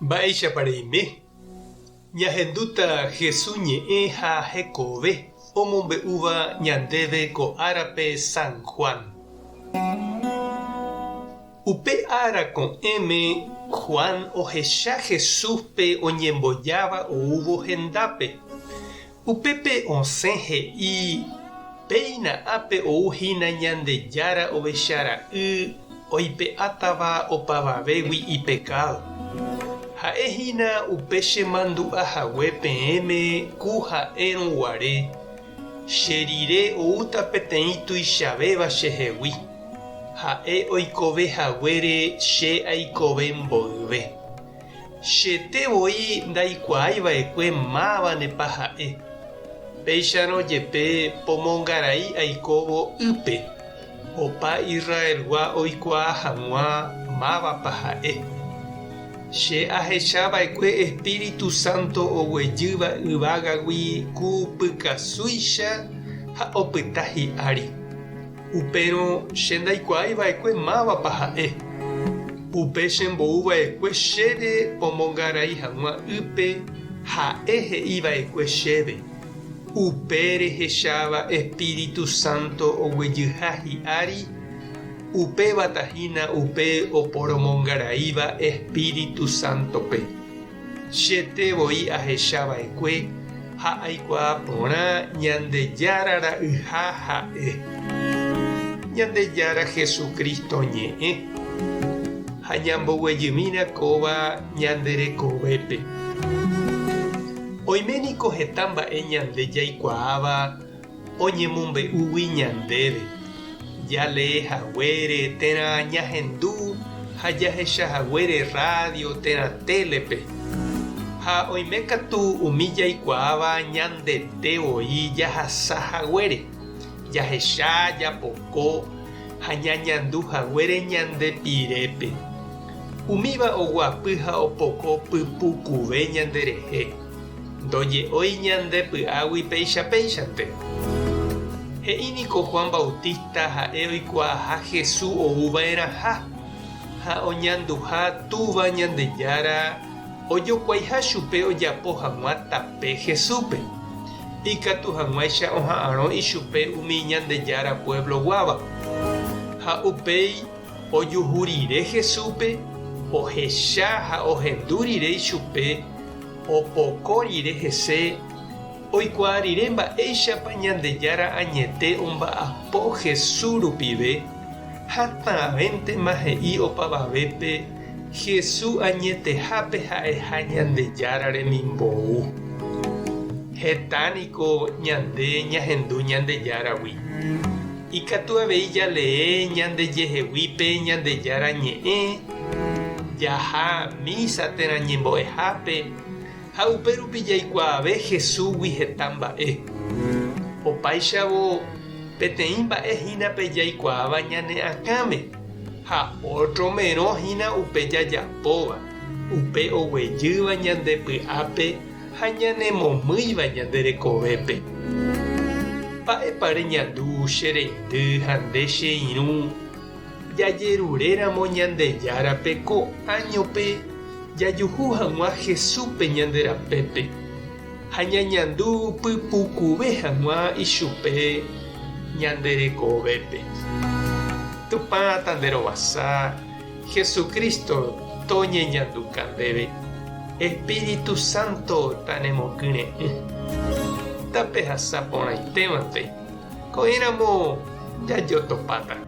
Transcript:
Mba'eichapareime. Ñahenduta Jesús ñe'ẽ ha hekove omombe'úva ñandéve ko árape San Juan. Upe ára ko'ẽme Juan ohecha Jesúspe oñembojáva oúvo hendápe. Upépe osẽ he'i péina ápe ouhína Ñandejára ovechara'y oipe'átava opavavégui ipecado. Ha'ehína upe chemandu'ahague peẽme ku ha'érõguare. Che rire oúta peteĩ tuichavéva chehegui. Ha'e oikovehaguére che aikove mboyve. Chetevoi ndaikuaáiva'ekue mávanepa ha'e. Péicharõ jepe pomongarai aikóvo ýpe. Opa Israelgua oikuaa hag̃ua mávapa ha'e. Che ahechava'ekue Espíritu Santo oguejýva yvágagui ku pykasúicha ha opyta hi'ári. Upérõ che ndaikuaáiva'ekue mávapa ha'e. Upe chembo'uva'ekue chéve pomongarai hag̃ua ýpe ha'e he'íva'ekue chéve. Upe rehecháva Espíritu Santo oguejyha hi'ári. Upévatahína upe oporomongaraíva Espíritu Santope. Chetevoi ahechava'ekue ha aikuaa porã Ñandejára ra'yha ha'e. Ñandejára Jesucristo ñe'ẽ ha ñamboguejymína kóva ñanderekovépe. Oiméniko heta mba'e ñande jaikuaáva oñemombe'úgui ñandéve. Jalehaguére térã ñahendu ha jahechahaguére radio térã télepe. Ha oime katu umi jaikuaáva ñandetevoi jahasahaguére. Jahecha japoko ha ñañanduhaguére ñandepirépe. Umíva oguapy ha opoko pypukuve ñanderehe. Ndoje'ói ñandepy'águi péichante. He'íniko Juan Bautista ha'e oikuaaha Jesús ouva'erãha ha oñanduha túva Ñandejára ojokuaiha chupe ojapo hag̃ua tape Jesúspe. Ikatu hag̃uáicha oha'ãrõ ichupe umi Ñandejára pueblo guáva. Ha upéi ojuhu rire Jesúspe, ohecha ha ohendu rire ichupe, opoko rire hese. Oikuaa rire mba'éichapa Ñandejára añete omba'apo Jesús rupive ha ta'ãvéntema he'i opavavépe Jesús añetehápe ha'eha Ñandejára remimbou. Hetániko ñande ñahendu Ñandejáragui. Ikatu avei jalee ñandejeheguípe Ñandejára ñe'ẽ jaha misa térã ñembo'ehápe. Ha upérupi jaikuaave Jesúsgui heta mba'e. Opáichavo peteĩ mba'ehína pe jaikuaáva ñane akãme. Ha otromérõ hína upe jajapóva. Upe oguejýva ñandepy'ápe ha ñanemomýiva ñanderekovépe. Mba'épare ñandu che reindy ha nde che irũ jajeruréramo Ñandejárape ko añope jajuhu hag̃ua Jesúspe ñanderapépe ha ñañandu pypukuve hag̃ua ichupe ñanderekovépe. Tupã tanderovasa Jesucristo toñeñandukandéve. Espíritu Santo tanemokýre'ỹ. Tape hasapórãitémante ko'ẽramo jajotopáta.